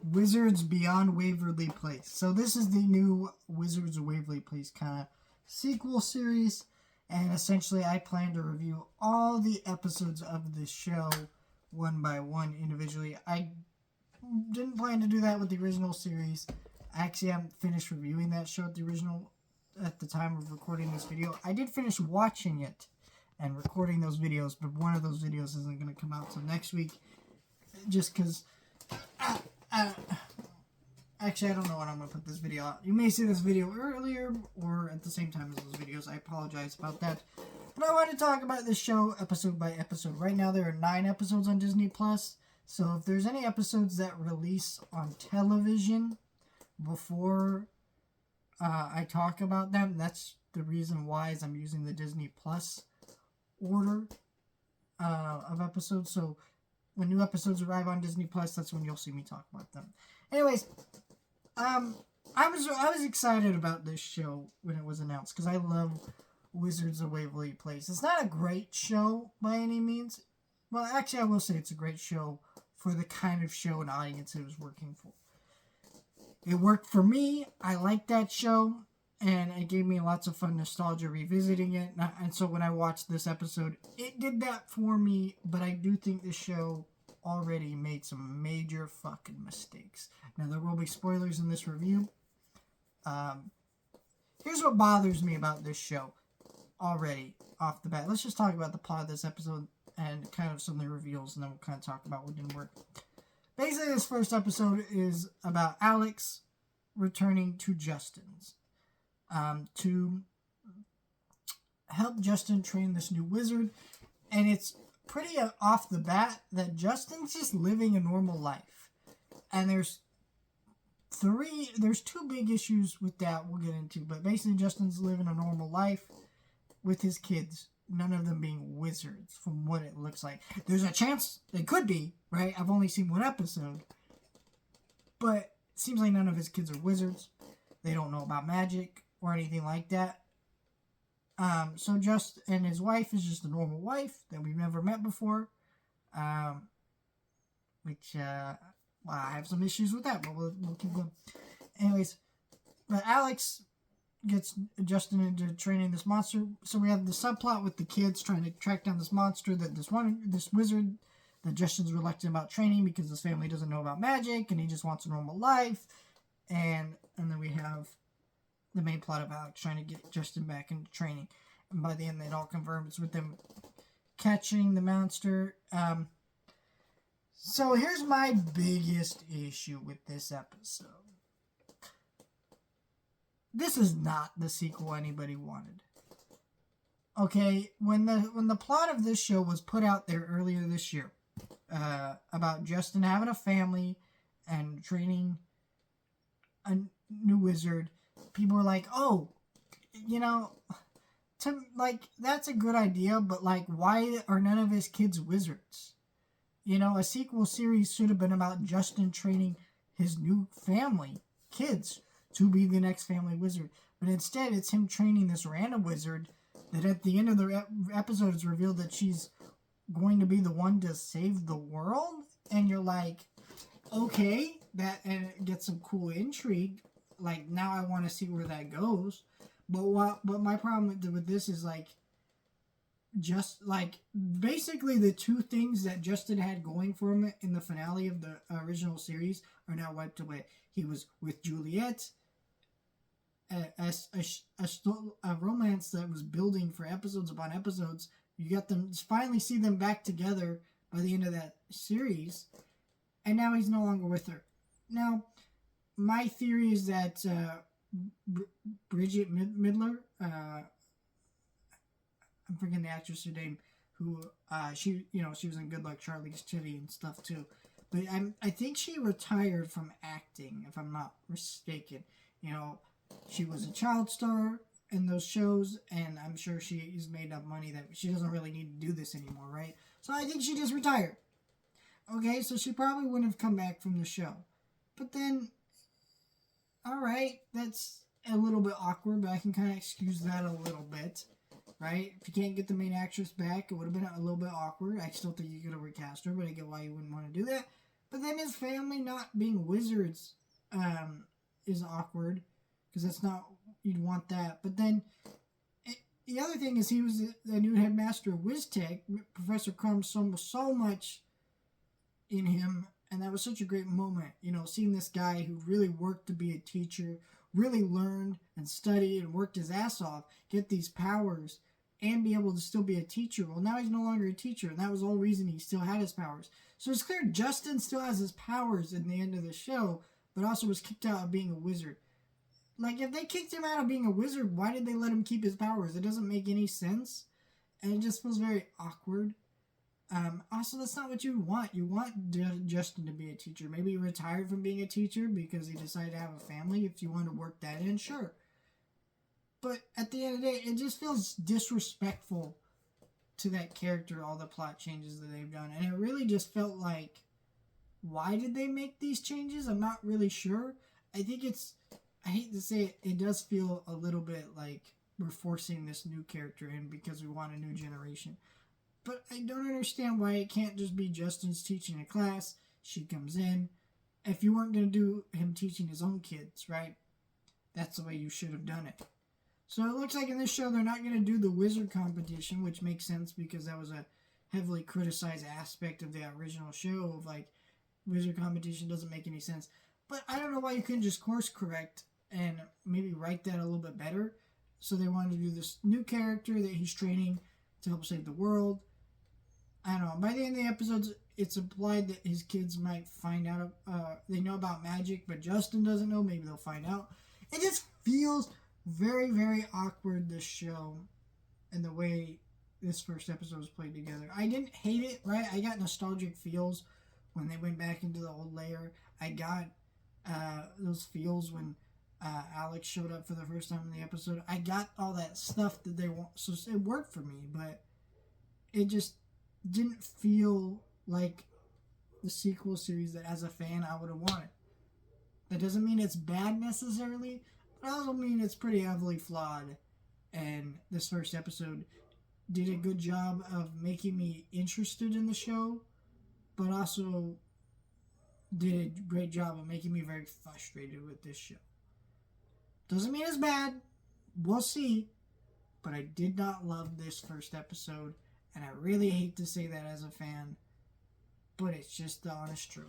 Wizards Beyond Waverly Place. So this is the new Wizards of Waverly Place kind of sequel series, and essentially I plan to review all the episodes of this show one by one individually. I didn't plan to do that with the original series. I actually haven't finished reviewing that show at the time of recording this video. I did finish watching it and recording those videos, but one of those videos isn't going to come out till next week, just because actually I don't know when I'm going to put this video out. You may see this video earlier or at the same time as those videos. I apologize about that, but I want to talk about this show episode by episode. Right now there are 9 episodes on Disney Plus, so if there's any episodes that release on television before I talk about them, that's the reason why I'm using the Disney Plus order of episodes. So when new episodes arrive on Disney Plus, that's when you'll see me talk about them. Anyways, I was excited about this show when it was announced because I love Wizards of Waverly Place. It's not a great show by any means. Well, actually, I will say it's a great show for the kind of show and audience it was working for. It worked for me. I liked that show, and it gave me lots of fun nostalgia revisiting it. And so when I watched this episode, it did that for me, but I do think the show already made some major fucking mistakes. Now, there will be spoilers in this review. Here's what bothers me about this show already off the bat. Let's just talk about the plot of this episode and kind of some of the reveals, and then we'll kind of talk about what didn't work. Basically, this first episode is about Alex returning to Justin's to help Justin train this new wizard. And it's pretty off the bat that Justin's just living a normal life. And there's 2 big issues with that we'll get into. But basically, Justin's living a normal life with his kids. None of them being wizards from what it looks like. There's a chance they could be, right? I've only seen 1 episode. But it seems like none of his kids are wizards. They don't know about magic or anything like that. So and his wife is just a normal wife that we've never met before. Which, I have some issues with that, but we'll keep going. Anyways, but Alex gets Justin into training this monster. So we have the subplot with the kids trying to track down this monster that this wizard that Justin's reluctant about training because his family doesn't know about magic and he just wants a normal life. And then we have the main plot of Alex trying to get Justin back into training. And by the end, it all confirms with them catching the monster. So here's my biggest issue with this episode. This is not the sequel anybody wanted. Okay, when the plot of this show was put out there earlier this year, about Justin having a family and training a new wizard, people were like, "Oh, that's a good idea, but why are none of his kids wizards?" A sequel series should have been about Justin training his new family, kids, to be the next family wizard. But instead, it's him training this random wizard that at the end of the episode is revealed that she's going to be the one to save the world. And you're like, okay, and it gets some cool intrigue. Now I want to see where that goes. But my problem with this is basically the 2 things that Justin had going for him in the finale of the original series are now wiped away. He was with Juliet, a romance that was building for episodes upon episodes. You got them finally see them back together by the end of that series, and now he's no longer with her. Now, my theory is that Bridget Midler, I'm forgetting the actress' name, who she was in Good Luck Charlie's Titty and stuff too. But I think she retired from acting, if I'm not mistaken. She was a child star in those shows, and I'm sure she's made enough money that she doesn't really need to do this anymore, right? So I think she just retired. Okay, so she probably wouldn't have come back from the show. But then, alright, that's a little bit awkward, but I can kind of excuse that a little bit. Right? If you can't get the main actress back, it would have been a little bit awkward. I still think you could have recast her, but I get why you wouldn't want to do that. But then his family not being wizards is awkward, because that's not, you'd want that. But then the other thing is he was the new headmaster of WizTech. Professor Crumb so much in him, and that was such a great moment. You know, seeing this guy who really worked to be a teacher, really learned and studied and worked his ass off, get these powers, and be able to still be a teacher. Well, now he's no longer a teacher, and that was the whole reason he still had his powers. So it's clear Justin still has his powers in the end of the show, but also was kicked out of being a wizard. Like, if they kicked him out of being a wizard, why did they let him keep his powers? It doesn't make any sense, and it just feels very awkward. Also, that's not what you want. You want Justin to be a teacher. Maybe he retired from being a teacher because he decided to have a family. If you want to work that in, sure. But at the end of the day, it just feels disrespectful to that character, all the plot changes that they've done. And it really just felt like, why did they make these changes? I'm not really sure. I think I hate to say it, it does feel a little bit like we're forcing this new character in because we want a new generation. But I don't understand why it can't just be Justin's teaching a class. She comes in. If you weren't going to do him teaching his own kids, right? That's the way you should have done it. So it looks like in this show they're not going to do the wizard competition, which makes sense because that was a heavily criticized aspect of the original show of like, wizard competition doesn't make any sense. But I don't know why you couldn't just course correct and maybe write that a little bit better. So they wanted to do this new character that he's training to help save the world. I don't know. By the end of the episodes, it's implied that his kids might find out. They know about magic, but Justin doesn't know. Maybe they'll find out. It just feels very, very awkward, this show, and the way this first episode was played together. I didn't hate it, right? I got nostalgic feels when they went back into the old layer. I got those feels when Alex showed up for the first time in the episode. I got all that stuff that they want, so it worked for me, but it just didn't feel like the sequel series that as a fan I would have wanted. That doesn't mean it's bad necessarily, but I also mean it's pretty heavily flawed. And this first episode did a good job of making me interested in the show, but also did a great job of making me very frustrated with this show. Doesn't mean it's bad. We'll see. But I did not love this first episode. And I really hate to say that as a fan. But it's just the honest truth.